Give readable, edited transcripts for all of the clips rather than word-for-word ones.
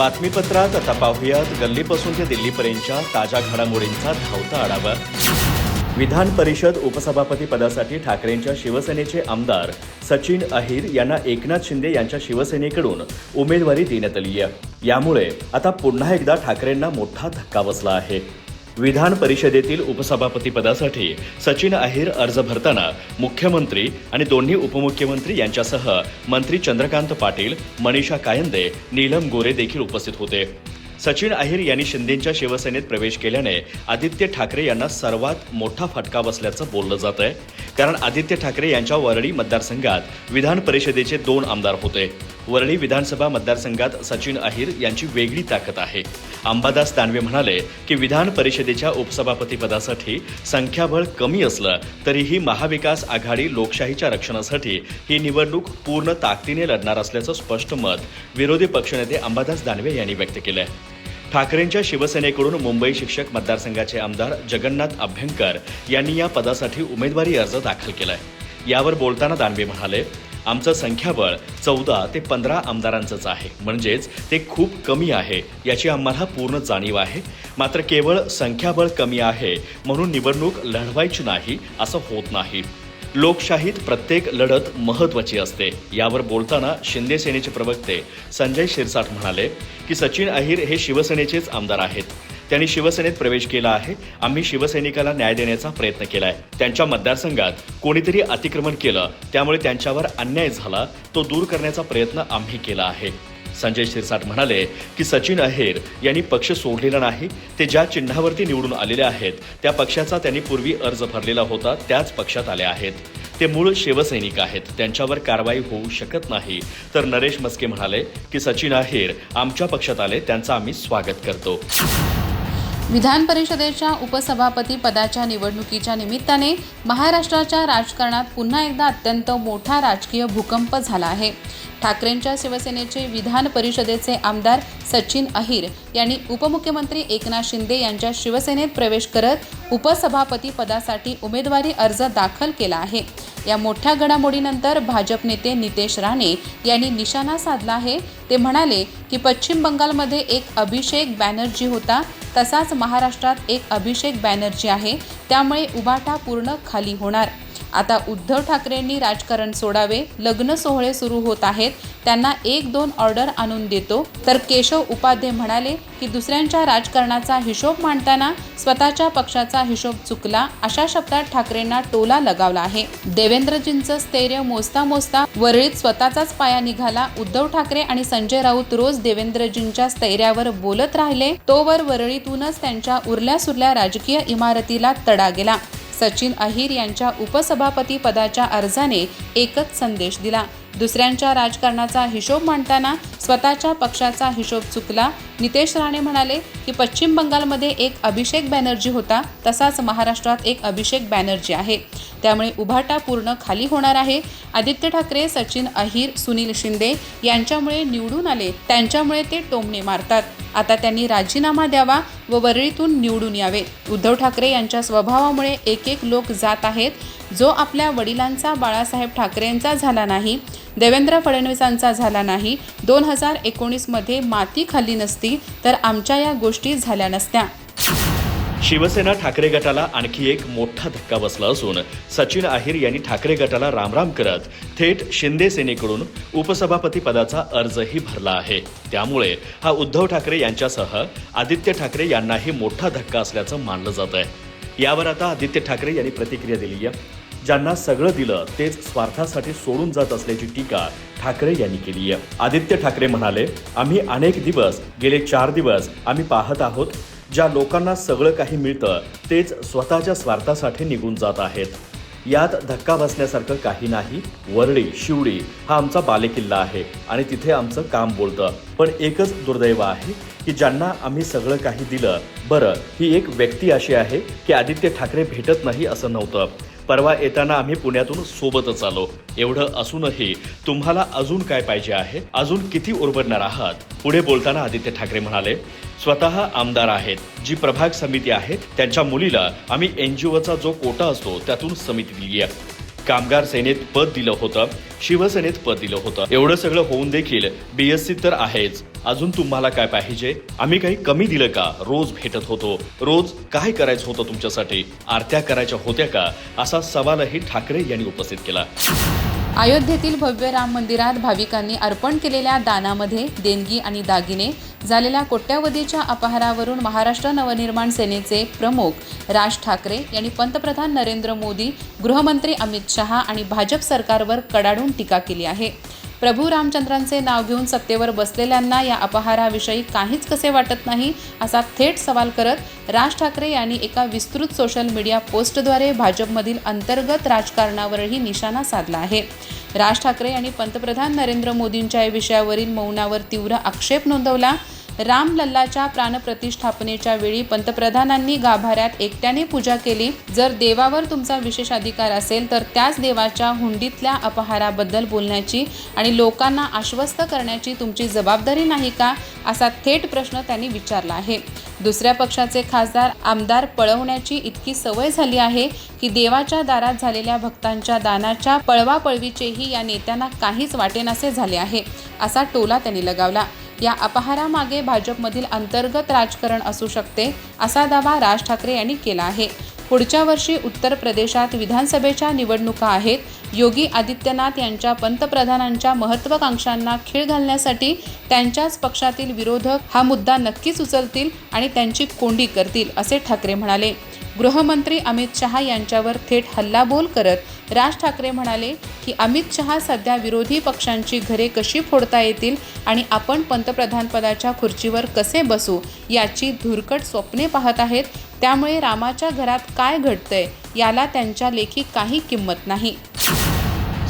बातमीपत्रात आता पाहुयात गल्लीपासून ते दिल्लीपर्यंतच्या ताज्या घडामोडींचा धावता आढावा। विधान परिषद उपसभापती पदासाठी ठाकरेंच्या शिवसेनेचे आमदार सचिन अहिर यांना एकनाथ शिंदे यांच्या शिवसेनेकडून उमेदवारी देण्यात आली आहे। यामुळे आता पुन्हा एकदा ठाकरेंना मोठा धक्का बसला आहे। विधान परिषदेतील उपसभापती पदासाठी सचिन अहिर अर्ज भरताना मुख्यमंत्री आणि दोन्ही उपमुख्यमंत्री यांच्यासह मंत्री चंद्रकांत पाटील, मनीषा कायंदे, नीलम गोरे देखील उपस्थित होते। सचिन अहिर यांनी शिंदेंच्या शिवसेनेत प्रवेश केल्याने आदित्य ठाकरे यांना सर्वात मोठा फटका बसल्याचं बोललं जात आहे। कारण आदित्य ठाकरे यांच्या वरळी मतदारसंघात विधान परिषदेचे 2 आमदार होते। वरळी विधानसभा मतदारसंघात सचिन अहिर यांची वेगळी ताकद आहे। अंबादास दानवे म्हणाले की विधान परिषदेच्या उपसभापती पदासाठी संख्याबळ कमी असलं तरीही महाविकास आघाडी लोकशाहीच्या रक्षणासाठी ही निवडणूक पूर्ण ताकदीने लढणार असल्याचं स्पष्ट मत विरोधी पक्षनेते अंबादास दानवे यांनी व्यक्त केलं आहे। ठाकरेंच्या शिवसेनेकडून मुंबई शिक्षक मतदारसंघाचे आमदार जगन्नाथ अभ्यंकर यांनी या पदासाठी उमेदवारी अर्ज दाखल केलाय। यावर बोलताना दानवे म्हणाले, आमचं संख्याबळ 14 ते 15 आमदारांचंच आहे, म्हणजेच ते खूप कमी आहे याची आम्हाला पूर्ण जाणीव आहे। मात्र केवळ संख्याबळ कमी आहे म्हणून निवडणूक लढवायची नाही असं होत नाही। लोकशाहीत प्रत्येक लढत महत्त्वाची असते। यावर बोलताना शिंदे सेनेचे प्रवक्ते संजय शिरसाट म्हणाले की सचिन अहिर हे शिवसेनेचेच आमदार आहेत। त्यांनी शिवसेनेत प्रवेश केला आहे। आम्ही शिवसैनिकाला न्याय देण्याचा प्रयत्न केलाय। त्यांच्या मतदारसंघात कोणीतरी अतिक्रमण केलं, त्यामुळे त्यांच्यावर अन्याय झाला, तो दूर करण्याचा प्रयत्न आम्ही केला आहे। संजय शिरसाट म्हणाले की सचिन अहिर यांनी पक्ष सोडलेला नाही। ते ज्या चिन्हावरती निवडून आलेले आहेत त्या पक्षाचा त्यांनी पूर्वी अर्ज भरलेला होता, त्याच पक्षात आले आहेत। ते मूळ शिवसैनिक आहेत, त्यांच्यावर कारवाई होऊ शकत नाही। तर नरेश मस्के म्हणाले की सचिन अहिर आमच्या पक्षात आले, त्यांचं आम्ही स्वागत करतो। विधान परिषदेच्या उपसभापती पदाच्या निवडणुकीच्या निमित्ताने महाराष्ट्राच्या राजकारणात पुन्हा एकदा अत्यंत मोठा राजकीय भूकंप झाला आहे। ठाकरेंच्या शिवसेनेचे विधान परिषदेचे आमदार सचिन अहिर यांनी उपमुख्यमंत्री एकनाथ शिंदे यांच्या शिवसेनेत प्रवेश करत उपसभापती पदासाठी उमेदवारी अर्ज दाखल केला आहे। या मोठ्या घडामोडीनंतर भाजप नेते नितेश राणे यांनी निशाणा साधला आहे। ते म्हणाले की पश्चिम बंगालमध्ये एक अभिषेक बॅनर्जी होता, तसाच महाराष्ट्रात एक अभिषेक बॅनर्जी आहे, त्यामुळे उभाटा पूर्ण खाली होणार। आता उद्धव ठाकरेंनी राजकारण सोडावे, लग्न सोहळे सुरू होत आहेत, त्यांना 1-2 ऑर्डर आणून देतो। तर केशव उपाध्ये म्हणाले की दुसऱ्यांच्या राजकारणाचा हिशोब मांडताना स्वतःच्या पक्षाचा हिशोब चुकला, अशा शब्दात ठाकरेंना टोला लगावला आहे। देवेंद्रजींचं स्थैर्य मोजता मोजता वरळीत स्वतःचाच पाया निघाला। उद्धव ठाकरे आणि संजय राऊत रोज देवेंद्रजींच्या स्थैर्यावर बोलत राहिले, तोवर वरळीतूनच त्यांच्या उरल्या सुरल्या राजकीय इमारतीला तडा गेला। सचिन अहिर यांच्या उपसभापती पदाच्या अर्जाने एकच संदेश दिला, दुसऱ्यांच्या राजकारणाचा हिशोब मांडताना स्वतःच्या पक्षाचा हिशोब चुकला। नितेश राणे म्हणाले की पश्चिम बंगालमध्ये एक अभिषेक बॅनर्जी होता, तसाच महाराष्ट्रात एक अभिषेक बॅनर्जी आहे, त्यामुळे उभाटा पूर्ण खाली होणार आहे। आदित्य ठाकरे, सचिन अहिर, सुनील शिंदे यांच्यामुळे निवडून आले, त्यांच्यामुळे ते टोमणे मारतात। आता त्यांनी राजीनामा द्यावा व वरळीतून निवडून यावे। उद्धव ठाकरे यांच्या स्वभावामुळे एक लोक जात आहेत। जो आपल्या वडिलांचा बाळासाहेब ठाकरेंचा झाला नाही, देवेंद्र फडणवीसांचा झाला नाही, 2019 मध्ये माती खाल्ली नसती तर आमच्या या गोष्टी झाल्या नसत्या। शिवसेना ठाकरे गटाला आणखी एक मोठा धक्का बसला असून सचिन अहिर यांनी ठाकरे गटाला रामराम करत थेट शिंदे सेनेकडून उपसभापती पदाचा अर्जही भरला आहे। त्यामुळे हा उद्धव ठाकरे यांच्यासह आदित्य ठाकरे यांनाही मोठा धक्का असल्याचं मानलं जात आहे। यावर आता आदित्य ठाकरे यांनी प्रतिक्रिया दिली आहे। ज्यांना सगळं दिलं तेच स्वार्थासाठी सोडून जात असल्याची टीका ठाकरे यांनी केली आहे। आदित्य ठाकरे म्हणाले, आम्ही अनेक दिवस गेले 4 दिवस आम्ही पाहत आहोत, ज्या लोकांना सगळं काही मिळतं तेच स्वतःच्या स्वार्थासाठी निघून जात आहेत। यात धक्का बसण्यासारखं काही नाही। वरळी, शिवडी हा आमचा बालेकिल्ला आहे आणि तिथे आमचं काम बोलतं। पण एकच दुर्दैव आहे की ज्यांना आम्ही सगळं काही दिलं, बरं ही एक व्यक्ती अशी आहे की आदित्य ठाकरे भेटत नाही असं नव्हतं। परवा येताना आम्ही पुण्यातून सोबतच आलो। एवढं असूनही तुम्हाला अजून काय पाहिजे आहे? अजून किती उरबडणार आहात? पुढे बोलताना आदित्य ठाकरे म्हणाले, स्वतः आमदार आहेत, जी प्रभाग समिती आहे त्यांच्या मुलीला आम्ही NGOचा जो कोटा असतो त्यातून समिती दिली आहे। कामगार सेनेत पद दिलं होतं, शिवसेनेत पद दिलं होतं। एवढं सगळं होऊन देखील BSc तर आहेच, अजून तुम्हाला काय पाहिजे? आम्ही काही कमी दिलं का? रोज भेटत होतो. रोज काय करायचं होतं तुमच्यासाठी? आरत्या करायच्या होत्या का? असा सवालही ठाकरे यांनी उपस्थित केला. अयोध्येतील भव्य राम मंदिरात भाविकांनी अर्पण केलेल्या दानामध्ये देणगी आणि दागिने झालेल्या कोट्यावधीच्या अपहारावरून महाराष्ट्र नवनिर्माण सेनेचे प्रमुख राज ठाकरे यांनी पंतप्रधान नरेंद्र मोदी, गृहमंत्री अमित शहा आणि भाजप सरकारवर कडाडून टीका केली आहे. प्रभू रामचंद्रांचे नाव घेऊन सत्तेवर बसलेल्यांना या अपहाराविषयी काहीच कसे वाटत नाही असा थेट सवाल करत राज ठाकरे यांनी एका विस्तृत सोशल मीडिया पोस्टद्वारे भाजपमधील अंतर्गत राजकारणावरही निशाणा साधला आहे. राज ठाकरे यांनी पंतप्रधान नरेंद्र मोदींच्या या विषयावरील मौनावर तीव्र आक्षेप नोंदवला. रामलल्लाच्या प्राणप्रतिष्ठापनेच्या वेळी पंतप्रधानांनी गाभाऱ्यात एकट्याने पूजा केली. जर देवावर तुमचा विशेष अधिकार असेल तर त्याच देवाच्या हुंडीतल्या अपहाराबद्दल बोलण्याची आणि लोकांना आश्वस्त करण्याची तुमची जबाबदारी नाही का, असा थेट प्रश्न त्यांनी विचारला आहे. दुसऱ्या पक्षाचे खासदार आमदार पळवण्याची इतकी सवय झाली आहे की देवाच्या दारात झालेल्या भक्तांच्या दानाच्या पळवापळवीचेही या नेत्यांना काहीच वाटेनासे झाले आहे, असा टोला त्यांनी लगावला. या अपहारामागे भाजपमधील अंतर्गत राजकारण असू शकते, असा दावा राज ठाकरे यांनी केला आहे. पुढच्या वर्षी उत्तर प्रदेशात विधानसभेच्या निवडणुका आहेत. योगी आदित्यनाथ यांच्या पंतप्रधानांच्या महत्त्वाकांक्षांना खीळ घालण्यासाठी त्यांच्याच पक्षातील विरोधक हा मुद्दा नक्कीच उचलतील आणि त्यांची कोंडी करतील, असे ठाकरे म्हणाले. गृहमंत्री अमित शहा यांच्यावर थेट हल्लाबोल करत राज ठाकरे म्हणाले की अमित शहा सध्या विरोधी पक्षांची घरे कशी फोडता येतील आणि आपण पंतप्रधानपदाच्या खुर्चीवर कसे बसू याची धुरकट स्वप्ने पाहत आहेत. त्यामुळे रामाच्या घरात काय घडतंय याला त्यांच्या लेखी काही किंमत नाही.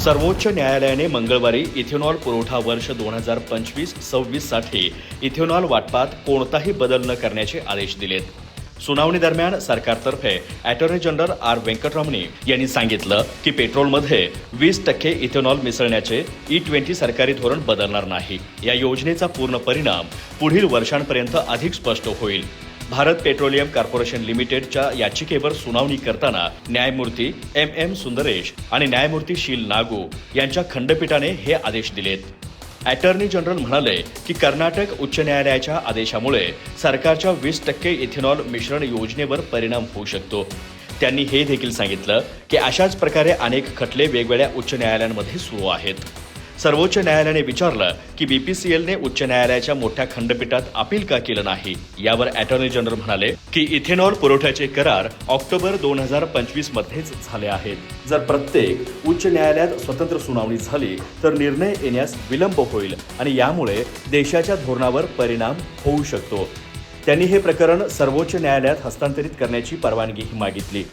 सर्वोच्च न्यायालयाने मंगळवारी इथेनॉल पुरवठा वर्ष 2025-26 साठी इथेनॉल वाटपात कोणताही बदल न करण्याचे आदेश दिलेत. सुनावणी दरम्यान सरकारतर्फे अटॉर्नी जनरल आर वेंकटरमणी यांनी सांगितलं की पेट्रोलमध्ये 20% इथेनॉल मिसळण्याचे E20 सरकारी धोरण बदलणार नाही. या योजनेचा पूर्ण परिणाम पुढील वर्षांपर्यंत अधिक स्पष्ट होईल. भारत पेट्रोलियम कॉर्पोरेशन लिमिटेडच्या याचिकेवर सुनावणी करताना न्यायमूर्ती MM सुंदरेश आणि न्यायमूर्ती शील नागू यांच्या खंडपीठाने हे आदेश दिलेत. अटॉर्नी जनरल म्हणाले की कर्नाटक उच्च न्यायालयाच्या आदेशामुळे सरकारच्या 20% इथेनॉल मिश्रण योजनेवर परिणाम होऊ शकतो. त्यांनी हे देखील सांगितलं की अशाच प्रकारे अनेक खटले वेगवेगळ्या उच्च न्यायालयांमध्ये सुरू आहेत. सर्वोच्च न्यायालयाने विचारलं की BPCLने उच्च न्यायालयाच्या मोठ्या खंडपीठात अपील का केलं नाही. यावर अटॉर्नी जनरल म्हणाले की इथेनॉल पुरवठ्याचे करार ऑक्टोबर 2025 मध्येच झाले आहेत. जर प्रत्येक उच्च न्यायालयात स्वतंत्र सुनावणी झाली तर निर्णय येण्यास विलंब होईल आणि यामुळे देशाच्या धोरणावर परिणाम होऊ शकतो. त्यांनी हे प्रकरण सर्वोच्च न्यायालयात हस्तांतरित करण्याची परवानगीही मागितली.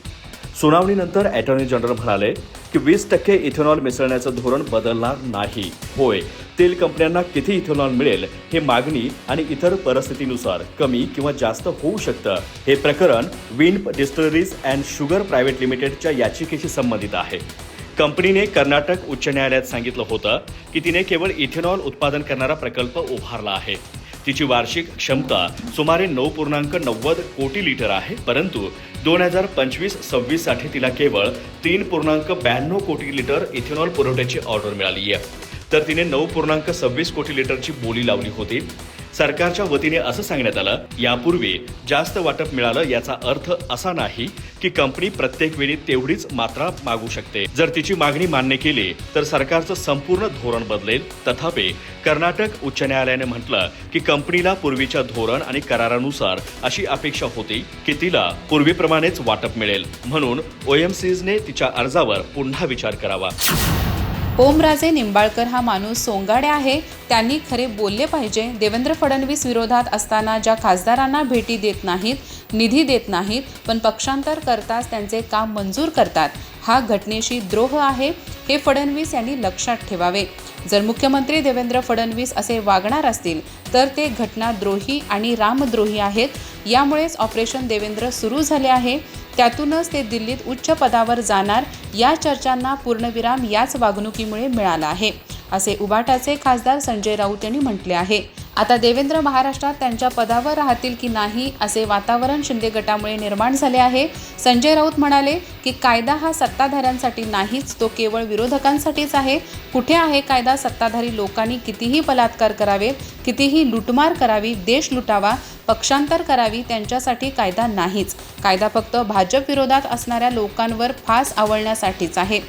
सुनावणीनंतर अटॉर्नी जनरल म्हणाले की 20% इथेनॉल मिसळण्याचं धोरण बदलणार नाही. होय, तेल कंपन्यांना किती इथेनॉल मिळेल हे मागणी आणि इतर परिस्थितीनुसार कमी किंवा जास्त होऊ शकतं. हे प्रकरण wind distilleries and sugar private लिमिटेडच्या याचिकेशी संबंधित आहे. कंपनीने कर्नाटक उच्च न्यायालयात सांगितलं होतं की तिने केवळ इथेनॉल उत्पादन करणारा प्रकल्प उभारला आहे. तिची वार्षिक क्षमता सुमारे 9.90 कोटी लिटर आहे, परंतु 2025-26 साठी तिला केवळ 3.92 कोटी लिटर इथेनॉल पुरवठ्याची ऑर्डर मिळाली आहे. तर तिने 9.26 कोटी लिटरची बोली लावली होती. सरकारच्या वतीने असं सांगण्यात आलं, यापूर्वी जास्त वाटप मिळालं याचा अर्थ असा नाही की कंपनी प्रत्येक वेळी तेवढीच मात्रा मागू शकते. जर तिची मागणी मान्य केली तर सरकारचं संपूर्ण धोरण बदलेल. तथापि कर्नाटक उच्च न्यायालयाने म्हटलं की कंपनीला पूर्वीच्या धोरण आणि करारानुसार अशी अपेक्षा होती की तिला पूर्वीप्रमाणेच वाटप मिळेल. म्हणून OMCने तिच्या अर्जावर पुन्हा विचार करावा. ओमराजे निंबाळकर हा माणूस सोंगाड्या आहे. त्यांनी खरे बोलले पाहिजे. देवेंद्र फडणवीस विरोधात असताना ज्या खासदारांना भेटी देत नाहीत, निधी देत नाहीत, पण पक्षांतर करताच त्यांचे काम मंजूर करतात, हा घटनेशी द्रोह आहे. हे फडणवीस यांनी लक्षात ठेवावे. जर मुख्यमंत्री देवेंद्र फडणवीस असे वागणार असतील तर ते घटनाद्रोही आणि रामद्रोही आहेत. यामुळेच ऑपरेशन देवेंद्र सुरू झाले आहे. त्यातूनच ते दिल्लीत उच्च पदावर जाणार. या चर्चांना पूर्णविराम याच वागणुकीमुळे मिळाला आहे, असे उबाटाचे खासदार संजय राऊत यांनी म्हटले आहे. आता देवेंद्र महाराष्ट्रात त्यांच्या पदावर राहतील की नाही असे वातावरण शिंदे गटामुळे निर्माण झाले आहे. संजय राऊत म्हणाले की कायदा हा सत्ताधाऱ्यांसाठी नाहीच, तो केवळ विरोधकांसाठीच आहे. कुठे आहे कायदा? सत्ताधारी लोकांनी कितीही बलात्कार करावेत, कितीही लुटमार करावी, देश लुटावा, पक्षांतर करावी, त्यांच्यासाठी कायदा नाहीच. कायदा फक्त भाजप विरोधात असणाऱ्या लोकांवर फास आवळण्यासाठीच आहे.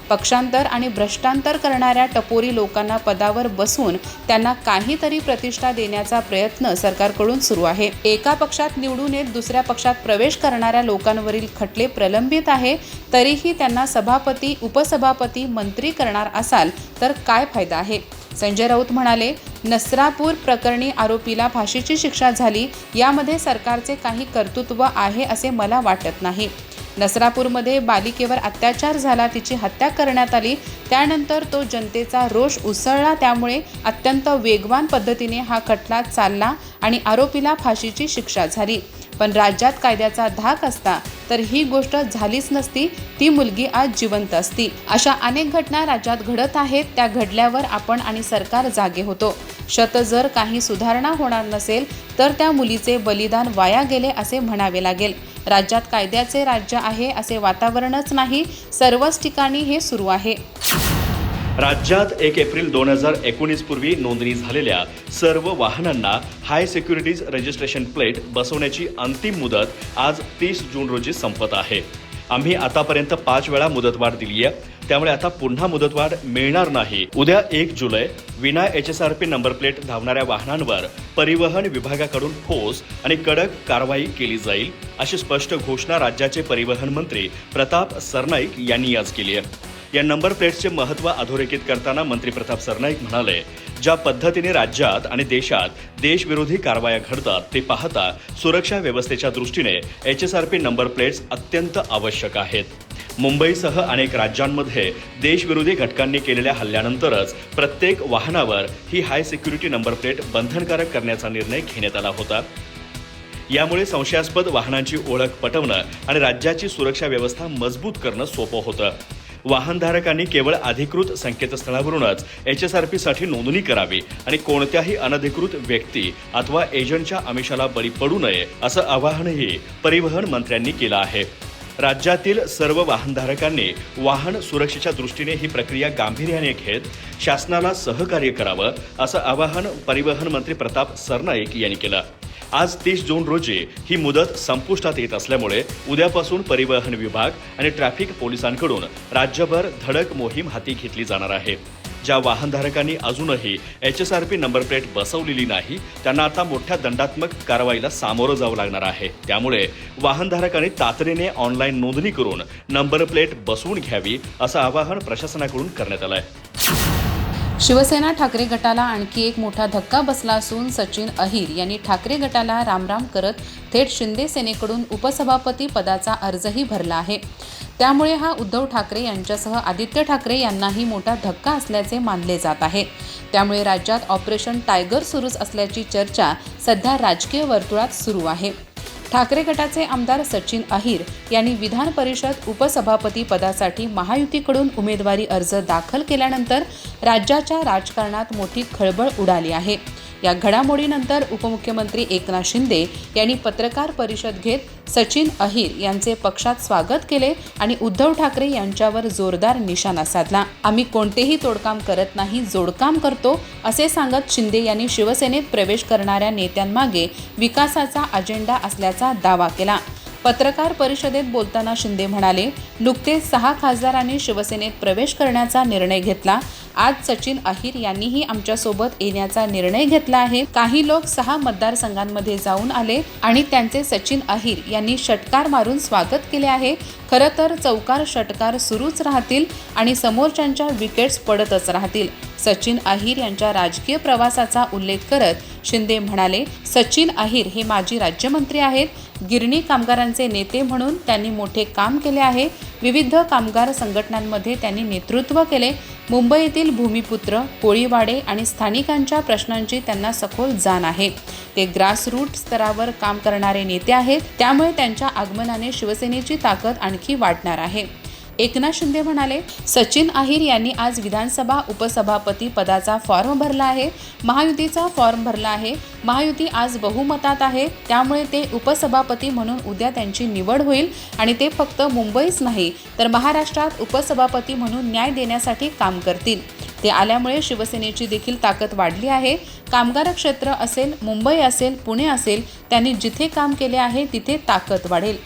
पक्षांतर आणि भ्रष्टांतर करणाऱ्या टपोरी लोकांना पदावर बसवून त्यांना काहीतरी प्रतिष्ठा देण्याचा प्रयत्न सरकारकडून सुरू आहे. एका पक्षात निवडून येत दुसऱ्या पक्षात प्रवेश करणाऱ्या लोकांवरील खटले प्रलंबित आहे, तरीही त्यांना सभापती, उपसभापती, मंत्री करणार असाल तर काय फायदा आहे? संजय राऊत म्हणाले, नसरापूर प्रकरणी आरोपीला फाशीची शिक्षा झाली, यामध्ये सरकारचे काही कर्तृत्व आहे असे मला वाटत नाही. नसरापूरमध्ये बालिकेवर अत्याचार झाला, तिची हत्या करण्यात आली, त्यानंतर तो जनतेचा रोष उसळला, त्यामुळे अत्यंत वेगवान पद्धतीने हा खटला चालला आणि आरोपीला फाशीची शिक्षा झाली. पण राज्यात कायद्याचा धाक असता तर ही गोष्ट झालीच नसती, ती मुलगी आज जिवंत असती. अशा अनेक घटना राज्यात घडत आहेत, त्या घडल्यावर आपण आणि सरकार जागे होतो. जर काही सुधारणा होणार नसेल तर त्या मुलीचे बलिदान वाया गेले असे म्हणावे लागेल. राज्यात कायद्याचे राज्य आहे असे वातावरणच नाही, सर्वच ठिकाणी हे सुरू आहे. राज्यात 1 एप्रिल 2019 पूर्वी नोंदणी झालेल्या सर्व वाहनांना हाय सिक्युरिटीज रजिस्ट्रेशन प्लेट बसवण्याची अंतिम मुदत आज 30 जून रोजी संपत आहे. आम्ही आतापर्यंत 5 वेळा मुदतवाढ दिली आहे, त्यामुळे आता पुन्हा मुदतवाढ मिळणार नाही. उद्या 1 जुलै विना HSRP नंबर प्लेट धावणाऱ्या वाहनांवर परिवहन विभागाकडून ठोस आणि कडक कारवाई केली जाईल, अशी स्पष्ट घोषणा राज्याचे परिवहन मंत्री प्रताप सरनाईक यांनी आज केली आहे. या नंबर प्लेट्सचे महत्त्व अधोरेखित करताना मंत्री प्रताप सरनाईक म्हणाले, ज्या पद्धतीने राज्यात आणि देशात देशविरोधी कारवाया घडतात ते पाहता सुरक्षा व्यवस्थेच्या दृष्टीने HSRP नंबर प्लेट्स अत्यंत आवश्यक आहेत. मुंबईसह अनेक राज्यांमध्ये देशविरोधी घटकांनी केलेल्या हल्ल्यानंतरच प्रत्येक वाहनावर ही हाय सिक्युरिटी नंबर प्लेट बंधनकारक करण्याचा निर्णय घेण्यात आला होता. यामुळे संशयास्पद वाहनांची ओळख पटवणं आणि राज्याची सुरक्षा व्यवस्था मजबूत करणं सोपं होतं. वाहनधारकांनी केवळ अधिकृत संकेतस्थळावरूनच HSRPसाठी नोंदणी करावी आणि कोणत्याही अनधिकृत व्यक्ती अथवा एजंटच्या आमिषाला बळी पडू नये, असं आवाहनही परिवहन मंत्र्यांनी केलं आहे. राज्यातील सर्व वाहनधारकांनी वाहन सुरक्षेच्या दृष्टीने ही प्रक्रिया गांभीर्याने घेत शासनाला सहकार्य करावं, असं आवाहन परिवहन मंत्री प्रताप सरनाईक यांनी केलं. आज 30 जून रोजी ही मुदत संपुष्टात येत असल्यामुळे उद्यापासून परिवहन विभाग आणि ट्रॅफिक पोलिसांकडून राज्यभर धडक मोहीम हाती घेतली जाणार आहे. ज्या वाहनधारकांनी अजूनही HSRP नंबर प्लेट बसवलेली नाही त्यांना आता मोठ्या दंडात्मक कारवाईला सामोरं जावं लागणार आहे. त्यामुळे वाहनधारकांनी तातडीने ऑनलाईन नोंदणी करून नंबर प्लेट बसवून घ्यावी, असं आवाहन प्रशासनाकडून करण्यात आलं आहे. शिवसेना ठाकरे गटाला आणखी एक मोठा धक्का बसला असून सचिन अहिर यांनी ठाकरे गटाला रामराम करत थेट शिंदे सेनेकडून उपसभापती पदाचा अर्जही भरला आहे. त्यामुळे हा उद्धव ठाकरे यांच्यासह आदित्य ठाकरे यांनाही मोठा धक्का असल्याचे मानले जात आहे. त्यामुळे राज्यात ऑपरेशन टायगर सुरूच असल्याची चर्चा सध्या राजकीय वर्तुळात सुरू आहे. ठाकरे गटाचे आमदार सचिन अहिर यांनी विधान परिषद उपसभापती पदासाठी महायुतीकडून उमेदवारी अर्ज दाखल केल्यानंतर राज्याच्या राजकारणात मोठी खळबळ उडाली आहे. या घडामोडीनंतर उपमुख्यमंत्री एकनाथ शिंदे यांनी पत्रकार परिषद घेत सचिन अहिर यांचे पक्षात स्वागत केले आणि उद्धव ठाकरे यांच्यावर जोरदार निशाणा साधला. आम्ही कोणतेही तोडकाम करत नाही, जोडकाम करतो, असे सांगत शिंदे यांनी शिवसेनेत प्रवेश करणाऱ्या नेत्यांमागे विकासाचा अजेंडा असल्याचा दावा केला. पत्रकार परिषदेत बोलताना शिंदे म्हणाले, नुकतेच 6 खासदारांनी शिवसेनेत प्रवेश करण्याचा निर्णय घेतला. आज सचिन अहिर यांनीही आमच्यासोबत येण्याचा निर्णय घेतला आहे. काही लोक 6 मतदारसंघांमध्ये जाऊन आले आणि त्यांचे सचिन अहिर यांनी षटकार मारून स्वागत केले आहे. खरं तर चौकार षटकार सुरूच राहतील आणि समोरच्यांच्या विकेट्स पडतच राहतील. सचिन अहिर यांच्या राजकीय प्रवासाचा उल्लेख करत शिंदे म्हणाले, सचिन अहिर हे माजी राज्यमंत्री आहेत. गिरणी कामगारांचे नेते म्हणून त्यांनी मोठे काम केले आहे. विविध कामगार संघटनांमध्ये त्यांनी नेतृत्व केले. मुंबईतील भूमिपुत्र, कोळीवाडे आणि स्थानिकांच्या प्रश्नांची त्यांना सखोल जाण आहे. ते ग्रासरूट स्तरावर काम करणारे नेते आहेत. त्यामुळे त्यांच्या आगमनाने शिवसेनेची ताकद आणखी वाढणार आहे. एकनाथ शिंदे म्हणाले, सचिन अहिर यांनी आज विधानसभा उपसभापती पदाचा फॉर्म भरला आहे. महायुतीचा फॉर्म भरला आहे. महायुती आज बहुमतात आहे. त्यामुळे ते उपसभापती म्हणून उद्या त्यांची निवड होईल आणि ते फक्त मुंबईच नाही तर महाराष्ट्रात उपसभापती म्हणून न्याय देण्यासाठी काम करतील. ते आल्यामुळे शिवसेनेची देखील ताकद वाढली आहे. कामगार क्षेत्र असेल, मुंबई असेल, पुणे असेल, त्यांनी जिथे काम केले आहे तिथे ताकद वाढेल.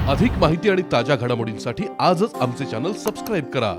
अधिक माहिती आणि ताज्या घडामोडींसाठी आजच आमचे चॅनल सबस्क्राईब करा.